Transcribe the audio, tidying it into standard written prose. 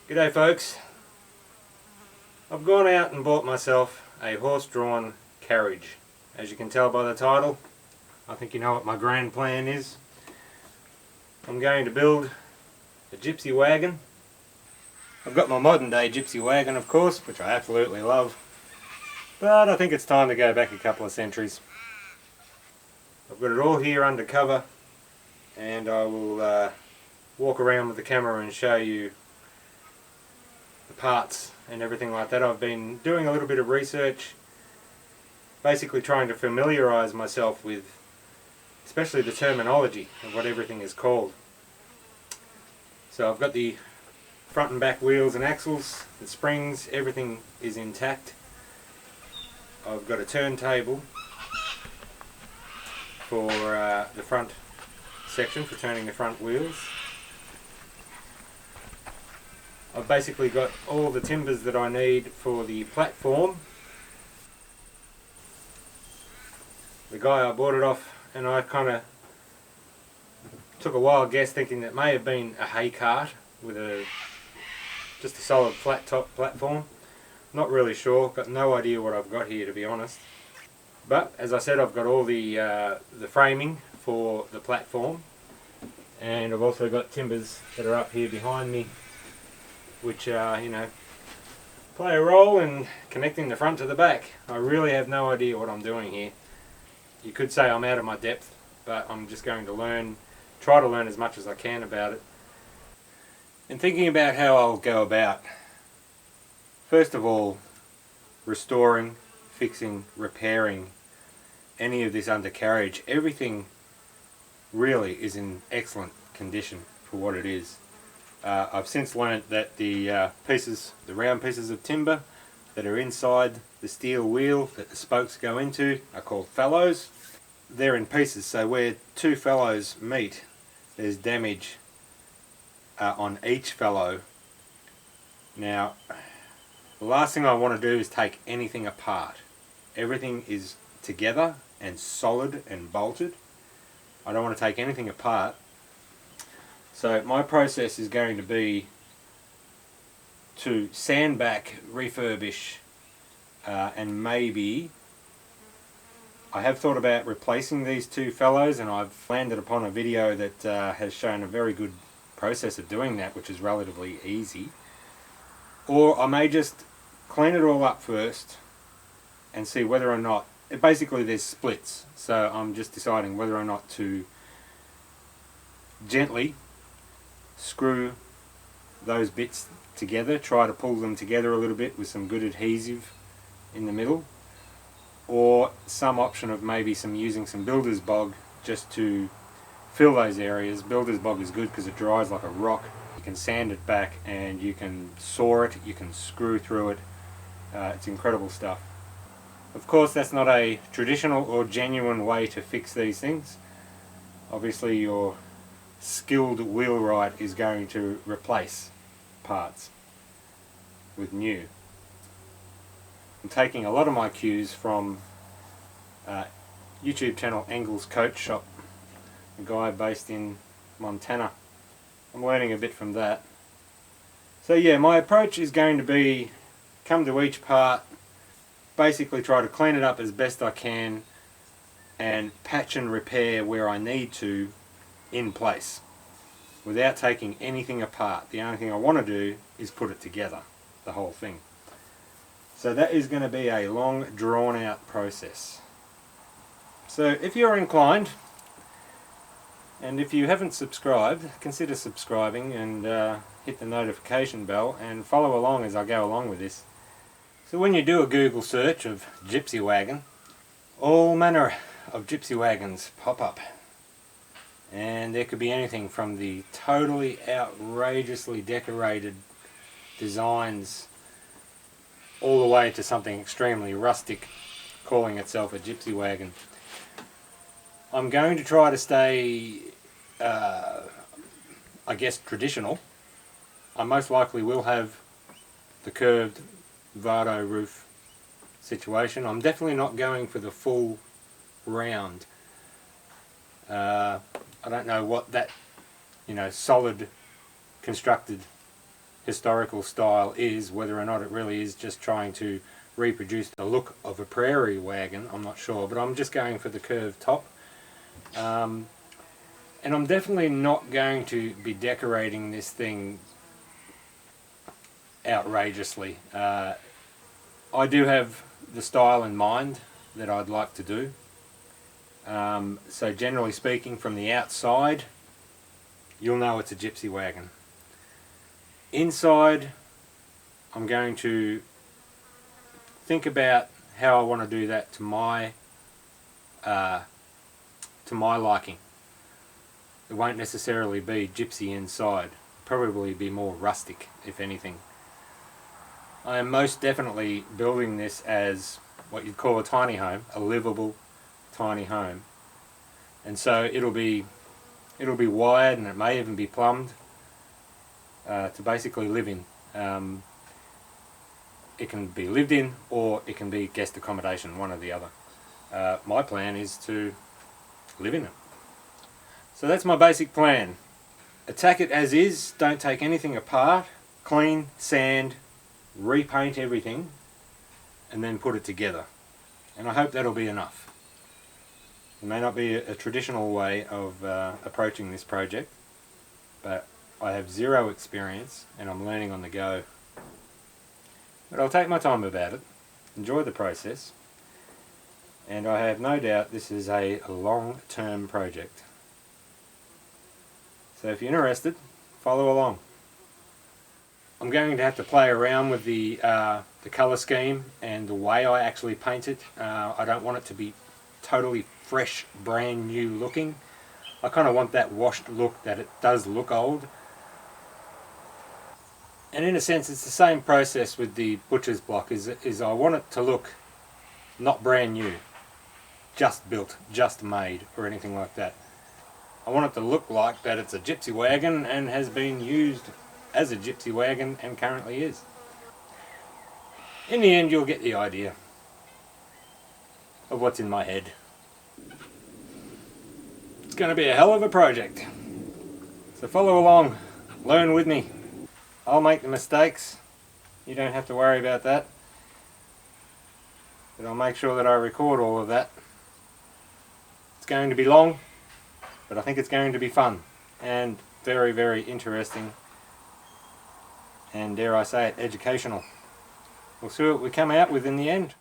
G'day folks. I've gone out and bought myself a horse-drawn carriage. As you can tell by the title, I think you know what my grand plan is. I'm going to build a Gypsy Wagon. I've got my modern day Gypsy Wagon, of course, which I absolutely love, but I think it's time to go back a couple of centuries. I've got it all here under cover, and I will walk around with the camera and show you the parts and everything like that. I've been doing a little bit of research, basically trying to familiarise myself with especially the terminology of what everything is called. So I've got the front and back wheels and axles, the springs, everything is intact. I've got a turntable for the front section for turning the front wheels. I've basically got all the timbers that I need for the platform. The guy I bought it off, and I kind of took a wild guess thinking that may have been a hay cart with just a solid flat top platform. Not really sure, got no idea what I've got here, to be honest. But as I said, I've got all the framing for the platform, and I've also got timbers that are up here behind me, which play a role in connecting the front to the back. I really have no idea what I'm doing here. You could say I'm out of my depth, but I'm just going to try to learn as much as I can about it. And thinking about how I'll go about, first of all, restoring, fixing, repairing any of this undercarriage. Everything really is in excellent condition for what it is. I've since learnt that the round pieces of timber that are inside the steel wheel that the spokes go into are called felloes. They're in pieces, so where two felloes meet, there's damage on each fellow. Now, the last thing I want to do is take anything apart. Everything is together and solid and bolted. I don't want to take anything apart. So my process is going to be to sand back, refurbish, and maybe I have thought about replacing these two fellows, and I've landed upon a video that has shown a very good process of doing that, which is relatively easy. Or I may just clean it all up first and see whether or not, basically there's splits, so I'm just deciding whether or not to gently screw those bits together, try to pull them together a little bit with some good adhesive in the middle, or some option of maybe using some builder's bog just to fill those areas. Builder's bog is good because it dries like a rock. You can sand it back and you can saw it, you can screw through it. It's incredible stuff. Of course, that's not a traditional or genuine way to fix these things. Obviously your skilled wheelwright is going to replace parts with new. I'm taking a lot of my cues from YouTube channel Angle's Coach Shop, a guy based in Montana. I'm learning a bit from that. So yeah, my approach is going to be come to each part, basically try to clean it up as best I can and patch and repair where I need to in place without taking anything apart. The only thing I want to do is put it together, the whole thing. So that is going to be a long, drawn out process. So if you're inclined, and if you haven't subscribed, consider subscribing and hit the notification bell and follow along as I go along with this. So when you do a Google search of Gypsy Wagon, all manner of Gypsy Wagons pop up. And there could be anything from the totally outrageously decorated designs all the way to something extremely rustic calling itself a Gypsy Wagon. I'm going to try to stay, I guess, traditional. I most likely will have the curved Vado roof situation. I'm definitely not going for the full round. I don't know what that, solid constructed historical style is, whether or not it really is just trying to reproduce the look of a prairie wagon, I'm not sure, but I'm just going for the curved top. And I'm definitely not going to be decorating this thing outrageously. I do have the style in mind that I'd like to do. So generally speaking, from the outside, you'll know it's a Gypsy Wagon. Inside, I'm going to think about how I want to do that to my liking. It won't necessarily be gypsy inside, probably be more rustic, if anything. I am most definitely building this as what you'd call a tiny home, a livable tiny home. And so it'll be wired, and it may even be plumbed to basically live in. It can be lived in, or it can be guest accommodation, one or the other. My plan is to live in it. So that's my basic plan. Attack it as is, don't take anything apart, clean, sand, repaint everything, and then put it together. And I hope that'll be enough. It may not be a traditional way of approaching this project, but I have zero experience and I'm learning on the go. But I'll take my time about it, enjoy the process, and I have no doubt this is a long-term project. So if you're interested, follow along. I'm going to have to play around with the colour scheme and the way I actually paint it. I don't want it to be totally fresh, brand new looking. I kind of want that washed look, that it does look old. And in a sense it's the same process with the butcher's block, is I want it to look not brand new, just built, just made, or anything like that. I want it to look like that it's a Gypsy Wagon and has been used as a Gypsy Wagon and currently is. In the end you'll get the idea of what's in my head. It's going to be a hell of a project. So follow along, learn with me. I'll make the mistakes, you don't have to worry about that. But I'll make sure that I record all of that. It's going to be long, but I think it's going to be fun and very, very interesting, and dare I say it, educational. We'll see what we come out with in the end.